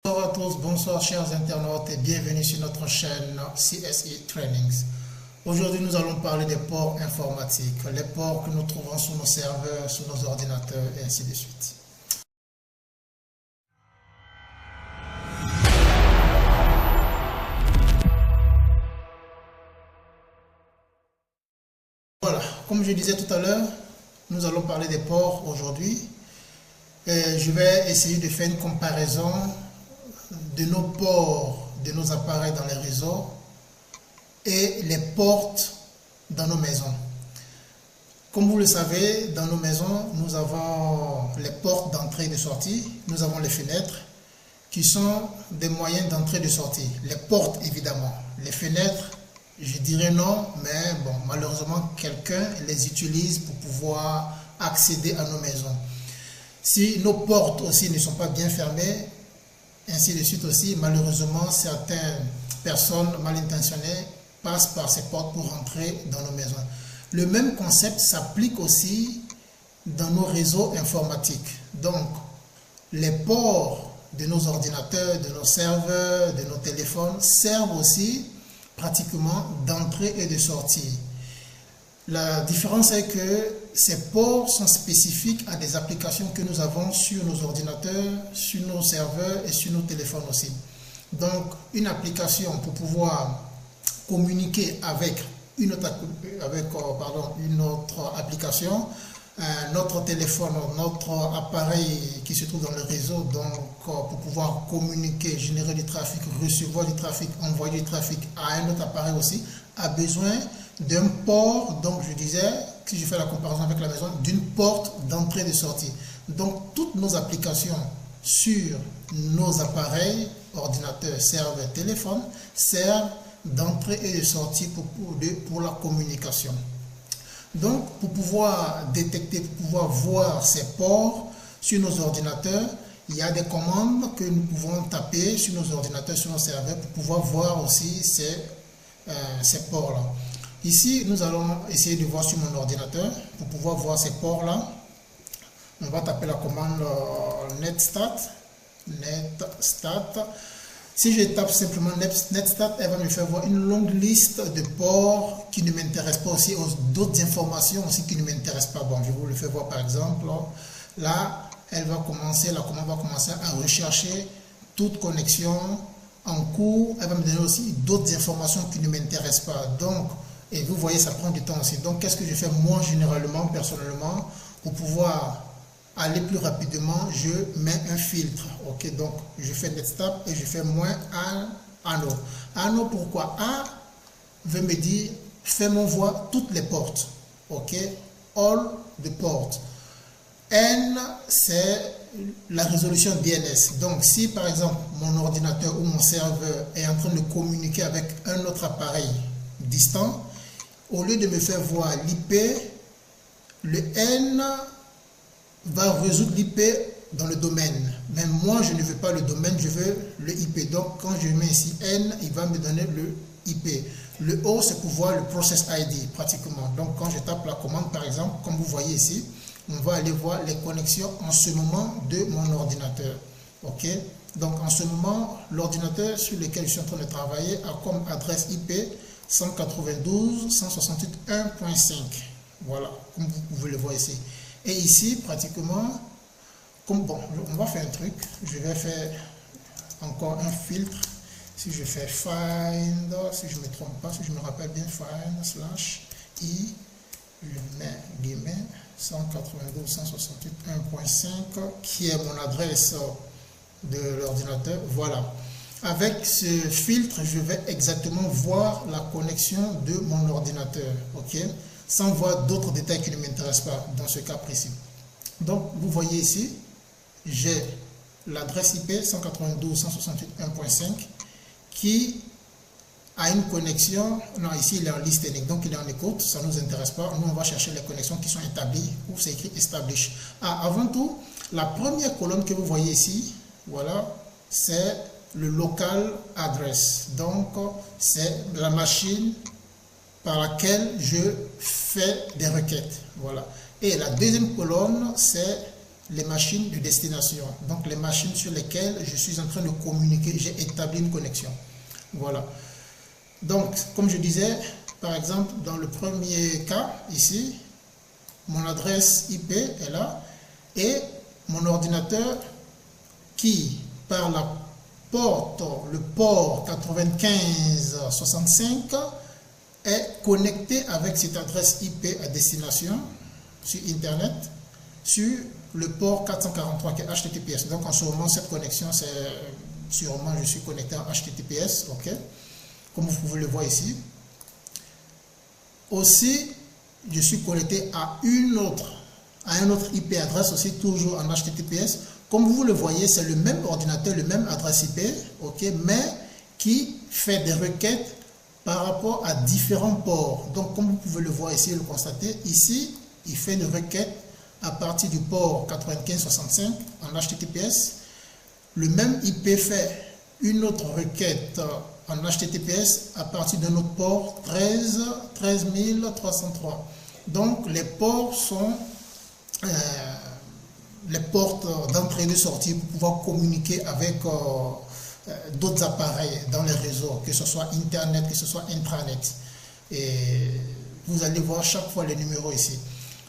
Bonjour à tous, bonsoir chers internautes et bienvenue sur notre chaîne CSE Trainings. Aujourd'hui nous allons parler des ports informatiques, les ports que nous trouvons sur nos serveurs, sur nos ordinateurs et ainsi de suite. Voilà, comme je disais tout à l'heure, nous allons parler des ports aujourd'hui. Je vais essayer de faire une comparaison de nos ports, de nos appareils dans les réseaux et les portes dans nos maisons. Comme vous le savez, dans nos maisons, nous avons les portes d'entrée et de sortie, nous avons les fenêtres qui sont des moyens d'entrée et de sortie. Les portes évidemment, les fenêtres, je dirais non, mais bon, malheureusement quelqu'un les utilise pour pouvoir accéder à nos maisons. Si nos portes aussi ne sont pas bien fermées, ainsi de suite aussi, malheureusement, certaines personnes mal intentionnées passent par ces portes pour entrer dans nos maisons. Le même concept s'applique aussi dans nos réseaux informatiques. Donc, les ports de nos ordinateurs, de nos serveurs, de nos téléphones servent aussi pratiquement d'entrée et de sortie. La différence est que ces ports sont spécifiques à des applications que nous avons sur nos ordinateurs, sur nos serveurs et sur nos téléphones aussi. Donc, une application pour pouvoir communiquer avec une autre application, notre téléphone, notre appareil qui se trouve dans le réseau, donc pour pouvoir communiquer, générer du trafic, recevoir du trafic, envoyer du trafic à un autre appareil aussi, a besoin d'un port, donc je disais, si je fais la comparaison avec la maison, d'une porte d'entrée et de sortie. Donc toutes nos applications sur nos appareils, ordinateurs, serveurs, téléphones, servent d'entrée et de sortie pour la communication. Donc pour pouvoir détecter, pour pouvoir voir ces ports sur nos ordinateurs, il y a des commandes que nous pouvons taper sur nos ordinateurs, sur nos serveurs, pour pouvoir voir aussi ces ports-là. Ici, nous allons essayer de voir sur mon ordinateur pour pouvoir voir ces ports-là. On va taper la commande netstat. Si je tape simplement netstat, elle va me faire voir une longue liste de ports qui ne m'intéressent pas aussi, d'autres informations aussi qui ne m'intéressent pas. Bon, je vous le fais voir par exemple. Là, la commande va commencer à rechercher toute connexion en cours. Elle va me donner aussi d'autres informations qui ne m'intéressent pas. Donc, et vous voyez, ça prend du temps aussi. Donc, qu'est-ce que je fais moi généralement, personnellement, pour pouvoir aller plus rapidement, je mets un filtre. Ok, donc je fais netstat et je fais moins A. No, pourquoi? A veut me dire, fais-moi voir toutes les portes. Ok, all the ports. N, c'est la résolution DNS. Donc, si par exemple mon ordinateur ou mon serveur est en train de communiquer avec un autre appareil distant, au lieu de me faire voir l'IP, le N va résoudre l'IP dans le domaine. Mais moi, je ne veux pas le domaine, je veux le IP. Donc, quand je mets ici N, il va me donner le IP. Le O, c'est pour voir le process ID, pratiquement. Donc, quand je tape la commande, par exemple, comme vous voyez ici, on va aller voir les connexions en ce moment de mon ordinateur. Ok? Donc, en ce moment, l'ordinateur sur lequel je suis en train de travailler a comme adresse IP 192.168.1.5. Voilà, comme vous pouvez le voir ici. Et ici, pratiquement, on va faire un truc. Je vais faire encore un filtre. Si je fais find, si je ne me trompe pas, si je me rappelle bien, find / i, je mets guillemets 192.168.1.5 qui est mon adresse de l'ordinateur. Voilà. Avec ce filtre, je vais exactement voir la connexion de mon ordinateur, ok, sans voir d'autres détails qui ne m'intéressent pas dans ce cas précis. Donc, vous voyez ici, j'ai l'adresse IP 192.168.1.5 qui a une connexion. Non, ici il est en listening, donc il est en écoute, ça ne nous intéresse pas. Nous, on va chercher les connexions qui sont établies, où c'est écrit establish. Avant tout, la première colonne que vous voyez ici, voilà, c'est le local address. Donc, c'est la machine par laquelle je fais des requêtes. Voilà. Et la deuxième colonne, c'est les machines de destination, donc les machines sur lesquelles je suis en train de communiquer, j'ai établi une connexion. Voilà. Donc, comme je disais, par exemple, dans le premier cas, ici, mon adresse IP est là, et mon ordinateur qui, par la porte, le port 9565, est connecté avec cette adresse IP à destination sur Internet, sur le port 443 qui est HTTPS. Donc en ce moment, cette connexion, c'est sûrement, je suis connecté en HTTPS, ok, comme vous pouvez le voir ici. Aussi, je suis connecté à un autre IP adresse aussi, toujours en HTTPS. Comme vous le voyez, c'est le même ordinateur, le même adresse IP, ok, mais qui fait des requêtes par rapport à différents ports. Donc, comme vous pouvez le voir ici, le constater, ici, il fait une requête à partir du port 9565 en HTTPS. Le même IP fait une autre requête en HTTPS à partir d'un autre port 13303. Donc, les ports sont les portes d'entrée et de sortie pour pouvoir communiquer avec d'autres appareils dans les réseaux, que ce soit Internet, que ce soit intranet. Et vous allez voir chaque fois les numéros ici.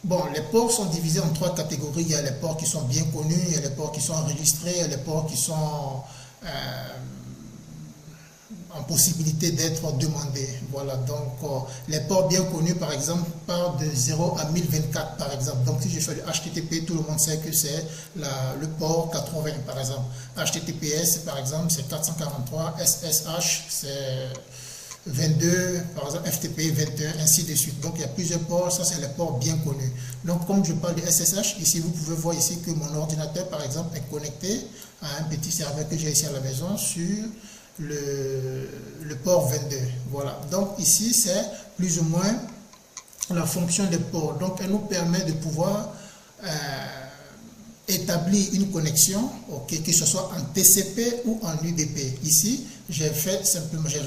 Bon, les ports sont divisés en 3 catégories. Il y a les ports qui sont bien connus, il y a les ports qui sont enregistrés, il y a les ports qui sont en possibilité d'être demandés. Voilà, donc les ports bien connus, par exemple, partent de 0 à 1024, par exemple. Donc si je fais le HTTP, tout le monde sait que c'est le port 80, par exemple. HTTPS, par exemple, c'est 443, SSH, c'est 22, par exemple, FTP 21, ainsi de suite. Donc il y a plusieurs ports, ça c'est les ports bien connus. Donc comme je parle de SSH, ici vous pouvez voir ici que mon ordinateur, par exemple, est connecté à un petit serveur que j'ai ici à la maison sur le port 22. Voilà, donc ici c'est plus ou moins la fonction des ports. Donc elle nous permet de pouvoir établir une connexion, ok, que ce soit en TCP ou en UDP. Ici j'ai fait simplement, je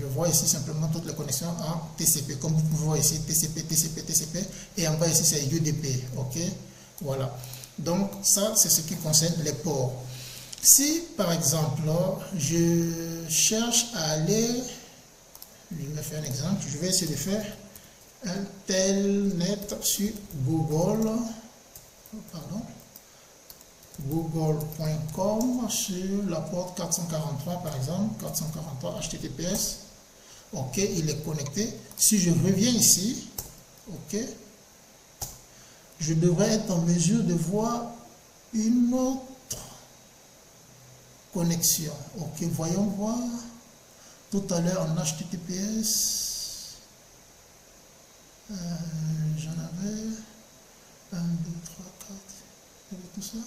vois ici simplement toutes les connexions en TCP, comme vous pouvez voir ici, TCP, TCP, TCP, et en bas ici c'est UDP, ok, voilà. Donc ça c'est ce qui concerne les ports. Si par exemple je cherche à aller, je vais faire un exemple, je vais essayer de faire un telnet sur Google, pardon, google.com sur la porte 443 par exemple, 443 HTTPS, ok, il est connecté. Si je reviens ici, ok, je devrais être en mesure de voir une autre connexion. Ok, voyons voir. Tout à l'heure en HTTPS, j'en avais 1, 2, 3, 4, il y avait tout ça.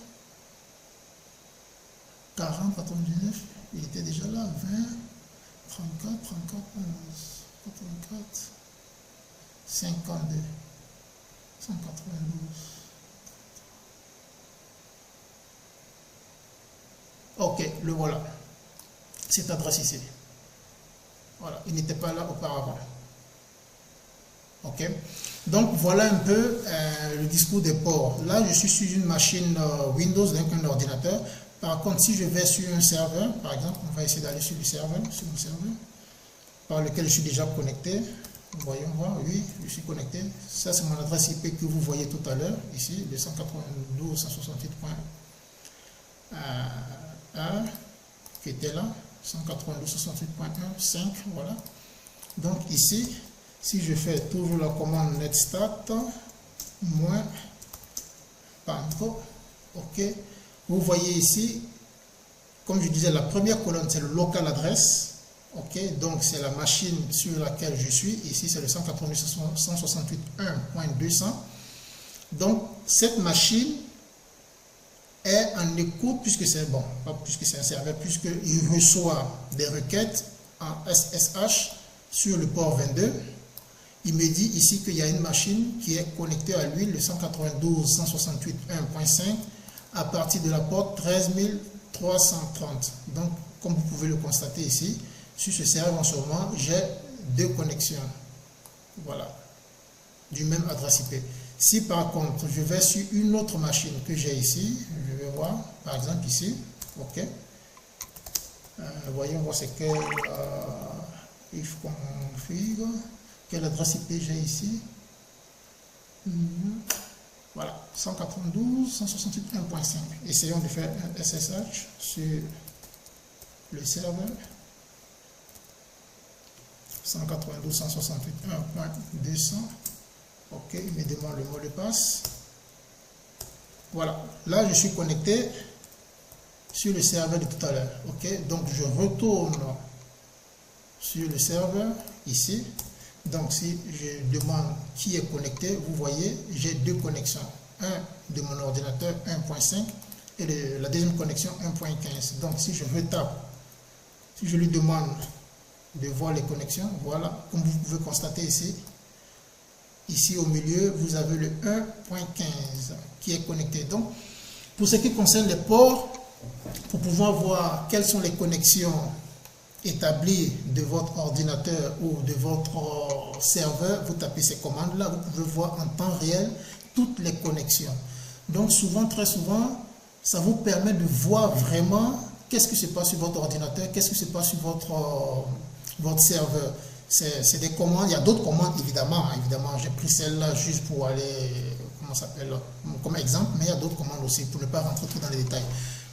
40, 99, il était déjà là. 20, 34, 34, 11, 84, 52, 192. Ok, le voilà. Cette adresse ici. Voilà, il n'était pas là auparavant. Ok, donc voilà un peu le discours des ports. Là, je suis sur une machine Windows, donc un ordinateur. Par contre, si je vais sur un serveur, par exemple, on va essayer d'aller sur le serveur, par lequel je suis déjà connecté. Voyons voir, oui, je suis connecté. Ça, c'est mon adresse IP que vous voyez tout à l'heure, ici, le 192.168.1 qui était là, 192.168.1.5, voilà. Donc ici, si je fais toujours la commande netstat, moins panto, ok, vous voyez ici, comme je disais, la première colonne, c'est le local address, ok, donc c'est la machine sur laquelle je suis, ici c'est le 192.168.1.200, donc cette machine est en écoute, puisque c'est bon, pas puisque c'est un serveur, puisqu'il reçoit des requêtes en SSH sur le port 22. Il me dit ici qu'il y a une machine qui est connectée à lui, le 192.168.1.5, à partir de la porte 13330. Donc, comme vous pouvez le constater ici, sur ce serveur en ce moment, j'ai 2 connexions. Voilà, du même adresse IP. Si par contre, je vais sur une autre machine que j'ai ici, je vais voir, par exemple ici, ok. Voyons voir c'est quel if config, quelle adresse IP j'ai ici. Voilà, 192.168.1.5. Essayons de faire un SSH sur le serveur. 192.168.1.200. Ok, il me demande le mot de passe. Voilà, là je suis connecté sur le serveur de tout à l'heure. Ok, donc je retourne sur le serveur ici. Donc si je demande qui est connecté, vous voyez, j'ai deux connexions. Un de mon ordinateur 1.5 et la deuxième connexion 1.15. Donc si je retape, si je lui demande de voir les connexions, voilà, comme vous pouvez constater ici. Ici au milieu, vous avez le 1.15 qui est connecté. Donc, pour ce qui concerne les ports, pour pouvoir voir quelles sont les connexions établies de votre ordinateur ou de votre serveur, vous tapez ces commandes-là, vous pouvez voir en temps réel toutes les connexions. Donc, souvent, très souvent, ça vous permet de voir vraiment qu'est-ce qui se passe sur votre ordinateur, qu'est-ce qui se passe sur votre serveur. C'est des commandes, il y a d'autres commandes évidemment, j'ai pris celle-là juste pour aller, comment ça s'appelle, comme exemple, mais il y a d'autres commandes aussi pour ne pas rentrer trop dans les détails.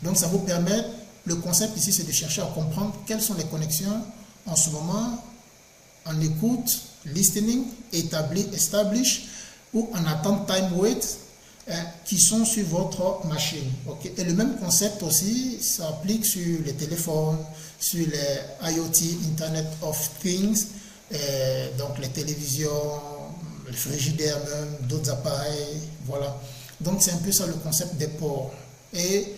Donc ça vous permet, le concept ici c'est de chercher à comprendre quelles sont les connexions en ce moment, en écoute, listening, establish ou en attente time wait, qui sont sur votre machine. Okay? Et le même concept aussi s'applique sur les téléphones, sur les IoT, Internet of Things, donc les télévisions, les frigidaires même, d'autres appareils, voilà. Donc c'est un peu ça le concept des ports. Et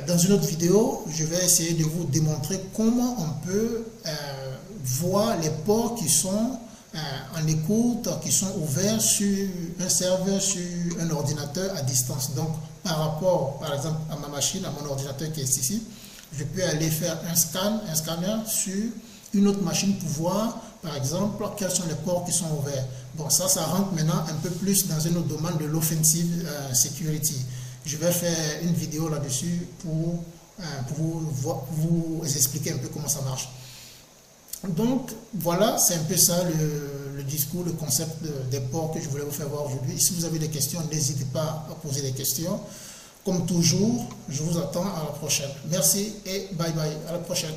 dans une autre vidéo, je vais essayer de vous démontrer comment on peut voir les ports qui sont en écoute, qui sont ouverts sur un serveur, sur un ordinateur à distance. Donc par rapport par exemple à ma machine, à mon ordinateur qui est ici, je peux aller faire un scanner sur une autre machine pour voir par exemple quels sont les ports qui sont ouverts. Bon, ça rentre maintenant un peu plus dans un autre domaine de l'offensive security. Je vais faire une vidéo là-dessus pour vous expliquer un peu comment ça marche. Donc voilà, c'est un peu ça le discours, le concept des ports que je voulais vous faire voir aujourd'hui. Si vous avez des questions, n'hésitez pas à poser des questions. Comme toujours, je vous attends à la prochaine. Merci et bye bye, à la prochaine.